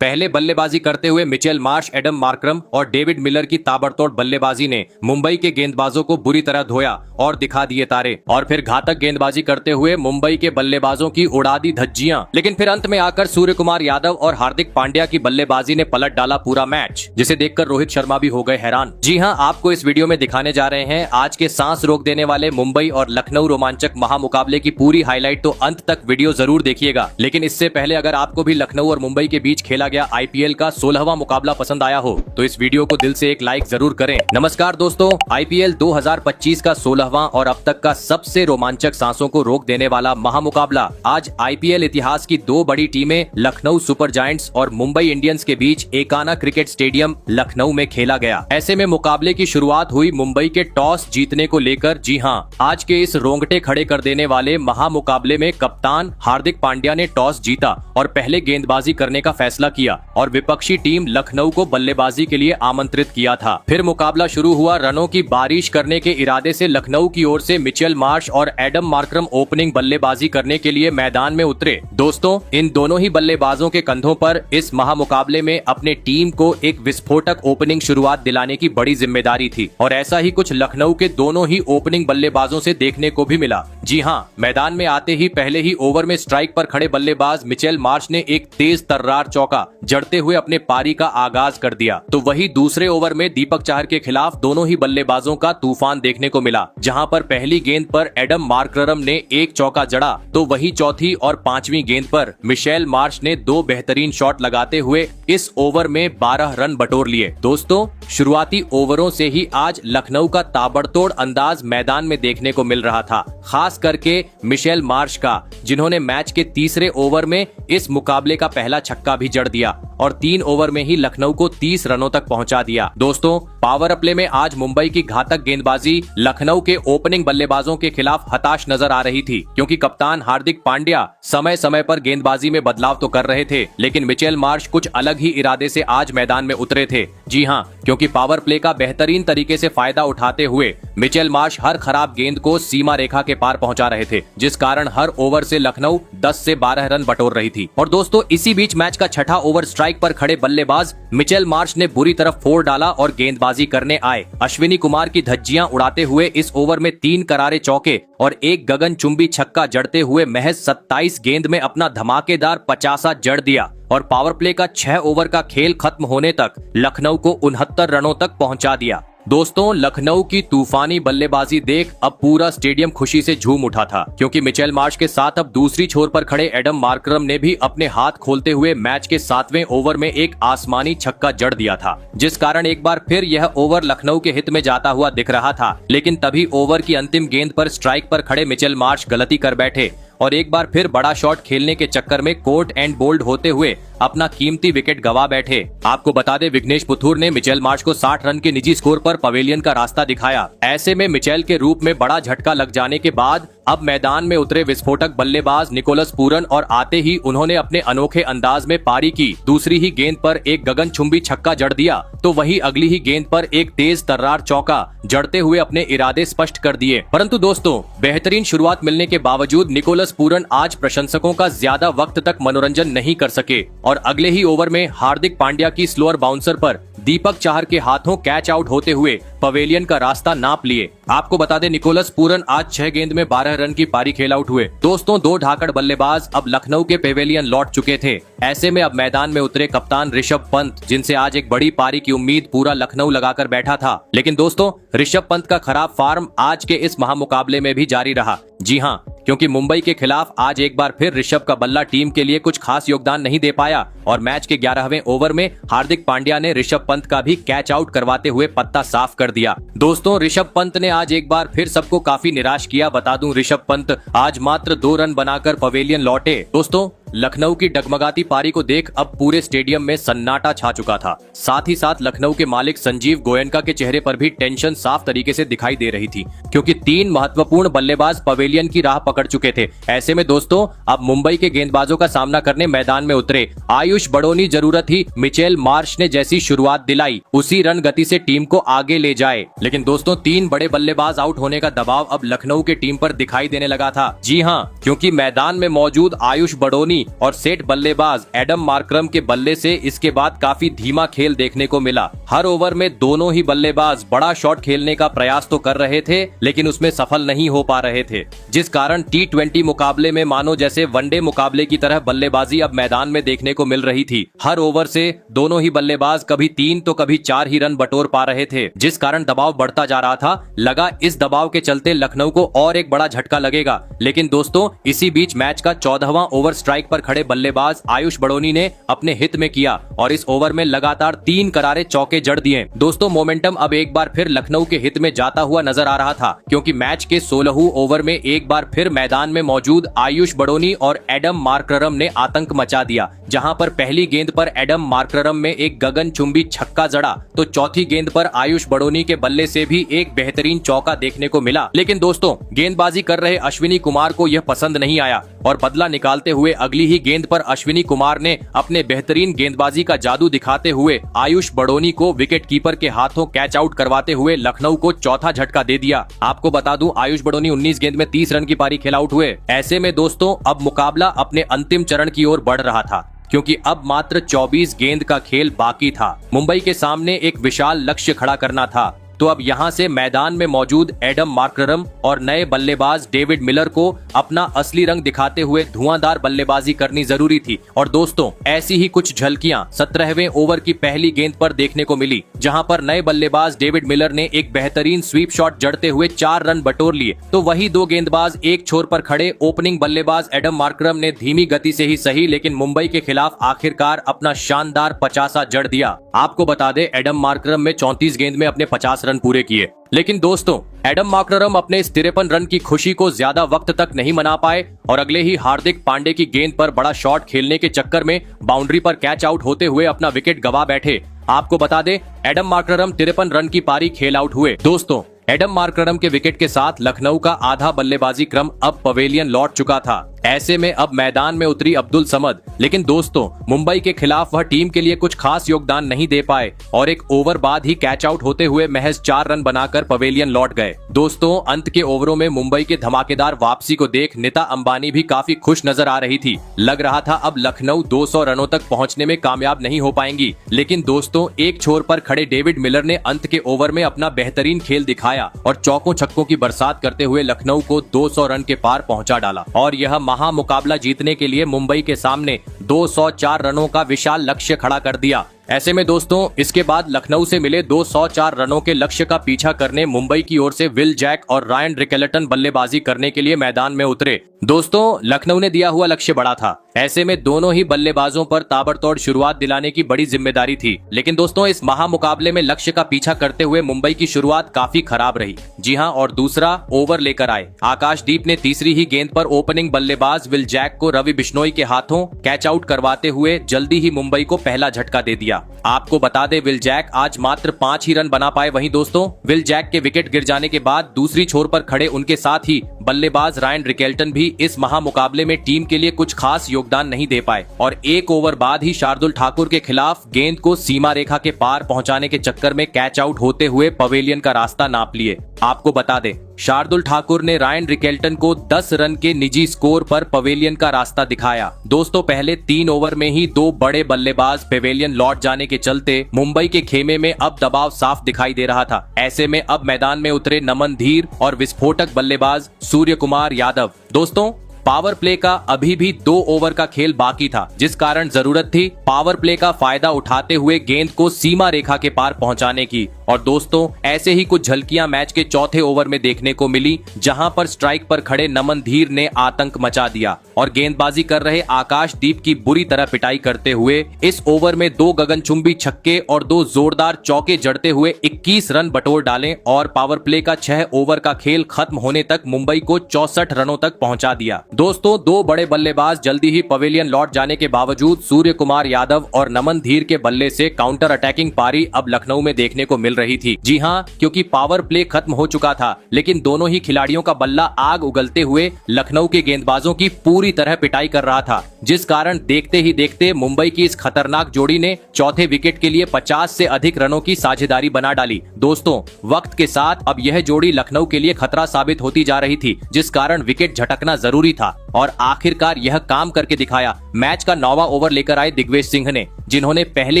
पहले बल्लेबाजी करते हुए मिचेल मार्श, एडम मार्करम और डेविड मिलर की ताबड़तोड़ बल्लेबाजी ने मुंबई के गेंदबाजों को बुरी तरह धोया और दिखा दिए तारे। और फिर घातक गेंदबाजी करते हुए मुंबई के बल्लेबाजों की उड़ा दी धज्जियां। लेकिन फिर अंत में आकर सूर्यकुमार यादव और हार्दिक पांड्या की बल्लेबाजी ने पलट डाला पूरा मैच, जिसे देखकर रोहित शर्मा भी हो गए हैरान। जी हां, आपको इस वीडियो में दिखाने जा रहे हैं आज के सांस रोक देने वाले मुंबई और लखनऊ रोमांचक महामुकाबले की पूरी हाईलाइट, तो अंत तक वीडियो जरूर देखिएगा। लेकिन इससे पहले अगर आपको भी लखनऊ और मुंबई के बीच खेला गया आईपीएल का 16वां मुकाबला पसंद आया हो तो इस वीडियो को दिल से एक लाइक जरूर करें। नमस्कार दोस्तों, आईपीएल 2025 का 16वां और अब तक का सबसे रोमांचक सांसों को रोक देने वाला महामुकाबला आज आईपीएल इतिहास की दो बड़ी टीमें लखनऊ सुपर जायंट्स और मुंबई इंडियंस के बीच एकाना क्रिकेट स्टेडियम लखनऊ में खेला गया। ऐसे में मुकाबले की शुरुआत हुई मुंबई के टॉस जीतने को लेकर। जी हां, आज के इस रोंगटे खड़े कर देने वाले महामुकाबले में कप्तान हार्दिक पांड्या ने टॉस जीता और पहले गेंदबाजी करने का फैसला किया और विपक्षी टीम लखनऊ को बल्लेबाजी के लिए आमंत्रित किया था। फिर मुकाबला शुरू हुआ। रनों की बारिश करने के इरादे से लखनऊ की ओर से मिचेल मार्श और एडम मार्करम ओपनिंग बल्लेबाजी करने के लिए मैदान में उतरे। दोस्तों, इन दोनों ही बल्लेबाजों के कंधों पर इस महामुकाबले में अपने टीम को एक विस्फोटक ओपनिंग शुरुआत दिलाने की बड़ी जिम्मेदारी थी और ऐसा ही कुछ लखनऊ के दोनों ही ओपनिंग बल्लेबाजों से देखने को भी मिला। जी हां, मैदान में आते ही पहले ही ओवर में स्ट्राइक पर खड़े बल्लेबाज मिचेल मार्श ने एक तेज तर्रार चौका जड़ते हुए अपने पारी का आगाज कर दिया। तो वही दूसरे ओवर में दीपक चाहर के खिलाफ दोनों ही बल्लेबाजों का तूफान देखने को मिला, जहां पर पहली गेंद पर एडम मार्करम ने एक चौका जड़ा तो वही चौथी और पांचवी गेंद पर मिचेल मार्श ने दो बेहतरीन शॉट लगाते हुए इस ओवर में 12 रन बटोर लिए। दोस्तों, शुरुआती ओवरों से ही आज लखनऊ का ताबड़तोड़ अंदाज मैदान में देखने को मिल रहा था, खास करके मिचेल मार्श का, जिन्होंने मैच के तीसरे ओवर में इस मुकाबले का पहला छक्का भी जड़ दिया और 3 ओवर में ही लखनऊ को 30 रनों तक पहुंचा दिया। दोस्तों, पावर प्ले में आज मुंबई की घातक गेंदबाजी लखनऊ के ओपनिंग बल्लेबाजों के खिलाफ हताश नजर आ रही थी, क्योंकि कप्तान हार्दिक पांड्या समय समय पर गेंदबाजी में बदलाव तो कर रहे थे, लेकिन मिचेल मार्श कुछ अलग ही इरादे से आज मैदान में उतरे थे। जी हां, क्योंकि पावर प्ले का बेहतरीन तरीके से फायदा उठाते हुए मिचेल मार्श हर खराब गेंद को सीमा रेखा के पार पहुंचा रहे थे, जिस कारण हर ओवर से लखनऊ 10 से 12 रन बटोर रही थी। और दोस्तों, इसी बीच मैच का छठा ओवर स्ट्राइक पर खड़े बल्लेबाज मिचेल मार्श ने बुरी तरफ फोड़ डाला और गेंदबाजी करने आए अश्विनी कुमार की धज्जियां उड़ाते हुए इस ओवर में 3 करारे चौके और एक गगनचुंबी छक्का जड़ते हुए महज 27 गेंद में अपना धमाकेदार 50 जड़ दिया और पावर प्ले का 6 ओवर का खेल खत्म होने तक लखनऊ को 69 रनों तक पहुंचा दिया। दोस्तों, लखनऊ की तूफानी बल्लेबाजी देख अब पूरा स्टेडियम खुशी से झूम उठा था, क्योंकि मिचेल मार्श के साथ अब दूसरी छोर पर खड़े एडम मार्करम ने भी अपने हाथ खोलते हुए मैच के 7वें ओवर में एक आसमानी छक्का जड़ दिया था, जिस कारण एक बार फिर यह ओवर लखनऊ के हित में जाता हुआ दिख रहा था। लेकिन तभी ओवर की अंतिम गेंद पर स्ट्राइक पर खड़े मिचेल मार्श गलती कर बैठे और एक बार फिर बड़ा शॉट खेलने के चक्कर में कोर्ट एंड बोल्ड होते हुए अपना कीमती विकेट गवा बैठे। आपको बता दें, विघ्नेश पुथुर ने मिचेल मार्श को 60 रन के निजी स्कोर पर पवेलियन का रास्ता दिखाया। ऐसे में मिचेल के रूप में बड़ा झटका लग जाने के बाद अब मैदान में उतरे विस्फोटक बल्लेबाज निकोलस पूरन और आते ही उन्होंने अपने अनोखे अंदाज में पारी की। दूसरी ही गेंद पर एक गगनचुंबी छक्का जड़ दिया तो वही अगली ही गेंद पर एक तेज तर्रार चौका जड़ते हुए अपने इरादे स्पष्ट कर दिए। परंतु दोस्तों, बेहतरीन शुरुआत मिलने के बावजूद निकोलस पूरन आज प्रशंसकों का ज्यादा वक्त तक मनोरंजन नहीं कर सके और अगले ही ओवर में हार्दिक पांड्या की स्लोअर बाउंसर पर दीपक चाहर के हाथों कैच आउट होते हुए पवेलियन का रास्ता नाप लिए। आपको बता दें, निकोलस पूरन आज 6 गेंद में 12 रन की पारी खेल आउट हुए। दोस्तों, 2 ढाकड़ बल्लेबाज अब लखनऊ के पवेलियन लौट चुके थे। ऐसे में अब मैदान में उतरे कप्तान ऋषभ पंत, जिनसे आज एक बड़ी पारी की उम्मीद पूरा लखनऊ लगाकर बैठा था। लेकिन दोस्तों, ऋषभ पंत का खराब फॉर्म आज के इस महामुकाबले में भी जारी रहा। जी हां, क्योंकि मुंबई के खिलाफ आज एक बार फिर ऋषभ का बल्ला टीम के लिए कुछ खास योगदान नहीं दे पाया और मैच के 11वें ओवर में हार्दिक पांड्या ने ऋषभ पंत का भी कैच आउट करवाते हुए पत्ता साफ कर दिया। दोस्तों, ऋषभ पंत ने आज एक बार फिर सबको काफी निराश किया। बता दूं, ऋषभ पंत आज मात्र 2 रन बनाकर पवेलियन लौटे। दोस्तों, लखनऊ की डगमगाती पारी को देख अब पूरे स्टेडियम में सन्नाटा छा चुका था। साथ ही साथ लखनऊ के मालिक संजीव गोयनका के चेहरे पर भी टेंशन साफ तरीके से दिखाई दे रही थी, क्योंकि 3 महत्वपूर्ण बल्लेबाज पवेलियन की राह पकड़ चुके थे। ऐसे में दोस्तों, अब मुंबई के गेंदबाजों का सामना करने मैदान में उतरे आयुष बड़ोनी जरूरत ही मिचेल मार्श ने जैसी शुरुआत दिलाई उसी रन गति से टीम को आगे ले जाए। लेकिन दोस्तों, 3 बड़े बल्लेबाज आउट होने का दबाव अब लखनऊ के टीम पर दिखाई देने लगा था। जी हां, क्योंकि मैदान में मौजूद आयुष बड़ोनी बड़ोनी और सेठ बल्लेबाज एडम मार्करम के बल्ले से इसके बाद काफी धीमा खेल देखने को मिला। हर ओवर में दोनों ही बल्लेबाज बड़ा शॉट खेलने का प्रयास तो कर रहे थे, लेकिन उसमें सफल नहीं हो पा रहे थे, जिस कारण T20 मुकाबले में मानो जैसे वनडे मुकाबले की तरह बल्लेबाजी अब मैदान में देखने को मिल रही थी। हर ओवर से दोनों ही बल्लेबाज कभी 3 तो कभी 4 ही रन बटोर पा रहे थे, जिस कारण दबाव बढ़ता जा रहा था। लगा इस दबाव के चलते लखनऊ को और एक बड़ा झटका लगेगा, लेकिन दोस्तों इसी बीच मैच का 14वां ओवर स्ट्राइक पर खड़े बल्लेबाज आयुष बड़ोनी ने अपने हित में किया और इस ओवर में लगातार 3 करारे चौके जड़ दिए। दोस्तों मोमेंटम अब एक बार फिर लखनऊ के हित में जाता हुआ नजर आ रहा था, क्योंकि मैच के 16वें ओवर में एक बार फिर मैदान में मौजूद आयुष बड़ोनी और एडम मार्करम ने आतंक मचा दिया। जहां पर पहली गेंद पर एडम मार्करम में एक गगनचुंबी छक्का जड़ा, तो चौथी गेंद पर आयुष बड़ोनी के बल्ले से भी एक बेहतरीन चौका देखने को मिला। लेकिन दोस्तों गेंदबाजी कर रहे अश्विनी कुमार को यह पसंद नहीं आया और बदला निकालते हुए अगली ही गेंद पर अश्विनी कुमार ने अपने बेहतरीन गेंदबाजी का जादू दिखाते हुए आयुष बड़ोनी को विकेट कीपर के हाथों कैच आउट करवाते हुए लखनऊ को चौथा झटका दे दिया। आपको बता दूं आयुष बड़ोनी 19 गेंद में 30 रन की पारी खेल आउट हुए। ऐसे में दोस्तों अब मुकाबला अपने अंतिम चरण की ओर बढ़ रहा था, क्योंकि अब मात्र 24 गेंद का खेल बाकी था। मुंबई के सामने एक विशाल लक्ष्य खड़ा करना था, तो अब यहां से मैदान में मौजूद एडम मार्करम और नए बल्लेबाज डेविड मिलर को अपना असली रंग दिखाते हुए धुआंधार बल्लेबाजी करनी जरूरी थी। और दोस्तों ऐसी ही कुछ झलकियां 17वें ओवर की पहली गेंद पर देखने को मिली, जहां पर नए बल्लेबाज डेविड मिलर ने एक बेहतरीन स्वीप शॉट जड़ते हुए 4 रन बटोर लिए, तो वही 2 गेंदबाज एक छोर पर खड़े ओपनिंग बल्लेबाज एडम मार्करम ने धीमी गति से ही सही, लेकिन मुंबई के खिलाफ आखिरकार अपना शानदार 50 जड़ दिया। आपको बता दें एडम मार्करम में 34 गेंद में अपने 50 रन पूरे किए। लेकिन दोस्तों एडम मार्करम अपने इस 53 रन की खुशी को ज्यादा वक्त तक नहीं मना पाए और अगले ही हार्दिक पांडे की गेंद पर बड़ा शॉट खेलने के चक्कर में बाउंड्री पर कैच आउट होते हुए अपना विकेट गवा बैठे। आपको बता दें एडम मार्करम 53 रन की पारी खेल आउट हुए। दोस्तों एडम मार्करम के विकेट के साथ लखनऊ का आधा बल्लेबाजी क्रम अब पवेलियन लौट चुका था। ऐसे में अब मैदान में उतरी अब्दुल समद, लेकिन दोस्तों मुंबई के खिलाफ वह टीम के लिए कुछ खास योगदान नहीं दे पाए और एक ओवर बाद ही कैच आउट होते हुए महज 4 रन बनाकर पवेलियन लौट गए। दोस्तों अंत के ओवरों में मुंबई के धमाकेदार वापसी को देख नीता अंबानी भी काफी खुश नजर आ रही थी। लग रहा था अब लखनऊ 200 रनों तक पहुंचने में कामयाब नहीं हो पाएंगी, लेकिन दोस्तों एक छोर पर खड़े डेविड मिलर ने अंत के ओवर में अपना बेहतरीन खेल दिखाया और चौकों छक्कों की बरसात करते हुए लखनऊ को 200 रन के पार पहुंचा डाला और यह मुकाबला जीतने के लिए मुंबई के सामने 204 रनों का विशाल लक्ष्य खड़ा कर दिया। ऐसे में दोस्तों इसके बाद लखनऊ से मिले 204 रनों के लक्ष्य का पीछा करने मुंबई की ओर से विल जैक और रायन रिकेल्टन बल्लेबाजी करने के लिए मैदान में उतरे। दोस्तों लखनऊ ने दिया हुआ लक्ष्य बड़ा था, ऐसे में दोनों ही बल्लेबाजों पर ताबड़तोड़ शुरुआत दिलाने की बड़ी जिम्मेदारी थी। लेकिन दोस्तों इस महामुकाबले में लक्ष्य का पीछा करते हुए मुंबई की शुरुआत काफी खराब रही। जी हां, और दूसरा ओवर लेकर आए आकाशदीप ने तीसरी ही गेंद पर ओपनिंग बल्लेबाज विल जैक को रवि बिश्नोई के हाथों कैच आउट करवाते हुए जल्दी ही मुंबई को पहला झटका दे दिया। आपको बता दें विल जैक आज मात्र 5 ही रन बना पाए। वहीं दोस्तों विल जैक के विकेट गिर जाने के बाद दूसरी छोर पर खड़े उनके साथ ही बल्लेबाज रायन रिकेल्टन भी इस महामुकाबले में टीम के लिए कुछ खास योगदान नहीं दे पाए और एक ओवर बाद ही शार्दुल ठाकुर के खिलाफ गेंद को सीमा रेखा के पार पहुंचाने के चक्कर में कैच आउट होते हुए पवेलियन का रास्ता नाप लिए। आपको बता दें शार्दुल ठाकुर ने रायन रिकेल्टन को 10 रन के निजी स्कोर पर पवेलियन का रास्ता दिखाया। दोस्तों पहले 3 ओवर में ही 2 बड़े बल्लेबाज पवेलियन लौट जाने के चलते मुंबई के खेमे में अब दबाव साफ दिखाई दे रहा था। ऐसे में अब मैदान में उतरे नमन धीर और विस्फोटक बल्लेबाज सूर्य कुमार यादव। दोस्तों पावर प्ले का अभी भी 2 ओवर का खेल बाकी था, जिस कारण जरूरत थी पावर प्ले का फायदा उठाते हुए गेंद को सीमा रेखा के पार पहुंचाने की। और दोस्तों ऐसे ही कुछ झलकियां मैच के चौथे ओवर में देखने को मिली, जहां पर स्ट्राइक पर खड़े नमन धीर ने आतंक मचा दिया और गेंदबाजी कर रहे आकाशदीप की बुरी तरह पिटाई करते हुए इस ओवर में 2 गगनचुंबी छक्के और 2 जोरदार चौके जड़ते हुए 21 रन बटोर डाले और पावर प्ले का 6 ओवर का खेल खत्म होने तक मुंबई को 64 रनों तक पहुंचा दिया। दोस्तों 2 बड़े बल्लेबाज जल्दी ही पवेलियन लौट जाने के बावजूद सूर्य कुमार यादव और नमन धीर के बल्ले से काउंटर अटैकिंग पारी अब लखनऊ में देखने को मिल रही थी। जी हां, क्योंकि पावर प्ले खत्म हो चुका था, लेकिन दोनों ही खिलाड़ियों का बल्ला आग उगलते हुए लखनऊ के गेंदबाजों की पूरी तरह पिटाई कर रहा था, जिस कारण देखते ही देखते मुंबई की इस खतरनाक जोड़ी ने चौथे विकेट के लिए 50 से अधिक रनों की साझेदारी बना डाली। दोस्तों वक्त के साथ अब यह जोड़ी लखनऊ के लिए खतरा साबित होती जा रही थी, जिस कारण विकेट झटकना जरूरी था। और आखिरकार यह काम करके दिखाया। मैच का 9वां ओवर लेकर आए दिग्विजय सिंह ने, जिन्होंने पहले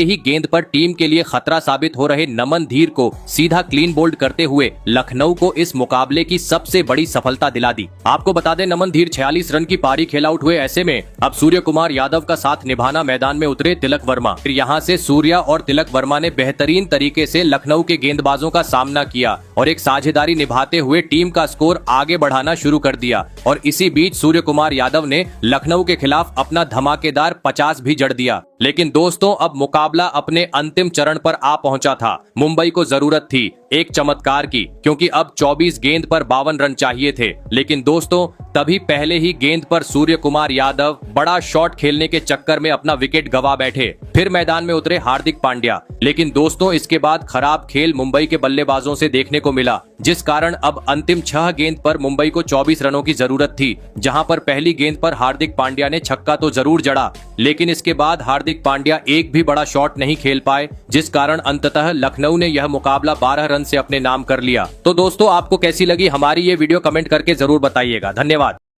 ही गेंद पर टीम के लिए खतरा साबित हो रहे नमन धीर को सीधा क्लीन बोल्ड करते हुए लखनऊ को इस मुकाबले की सबसे बड़ी सफलता दिला दी। आपको बता दें, नमन धीर 46 रन की पारी खेल आउट हुए। ऐसे में अब सूर्य कुमार यादव का साथ निभाना मैदान में उतरे तिलक वर्मा। फिर यहाँ से सूर्या और तिलक वर्मा ने बेहतरीन तरीके से लखनऊ के गेंदबाजों का सामना किया और एक साझेदारी निभाते हुए टीम का स्कोर आगे बढ़ाना शुरू कर दिया। और इसी बीच सूर्य कुमार यादव ने लखनऊ के खिलाफ अपना धमाकेदार 50 भी जड़ दिया। लेकिन दोस्तों, अब मुकाबला अपने अंतिम चरण पर आ पहुंचा था। मुंबई को जरूरत थी एक चमत्कार की, क्योंकि अब 24 गेंद पर 52 रन चाहिए थे। लेकिन दोस्तों, तभी पहले ही गेंद पर सूर्य कुमार यादव बड़ा शॉट खेलने के चक्कर में अपना विकेट गवा बैठे। फिर मैदान में उतरे हार्दिक पांड्या। लेकिन दोस्तों, इसके बाद खराब खेल मुंबई के बल्लेबाजों से देखने को मिला, जिस कारण अब अंतिम 6 गेंद पर मुंबई को 24 रनों की जरूरत थी। जहां पर पहली गेंद पर हार्दिक पांड्या ने छक्का तो जरूर जड़ा, लेकिन इसके बाद हार्दिक पांड्या एक भी बड़ा शॉट नहीं खेल पाए, जिस कारण अंततः लखनऊ ने यह मुकाबला 12 रन से अपने नाम कर लिया। तो दोस्तों, आपको कैसी लगी हमारी ये वीडियो, कमेंट करके जरूर बताइएगा। धन्यवाद।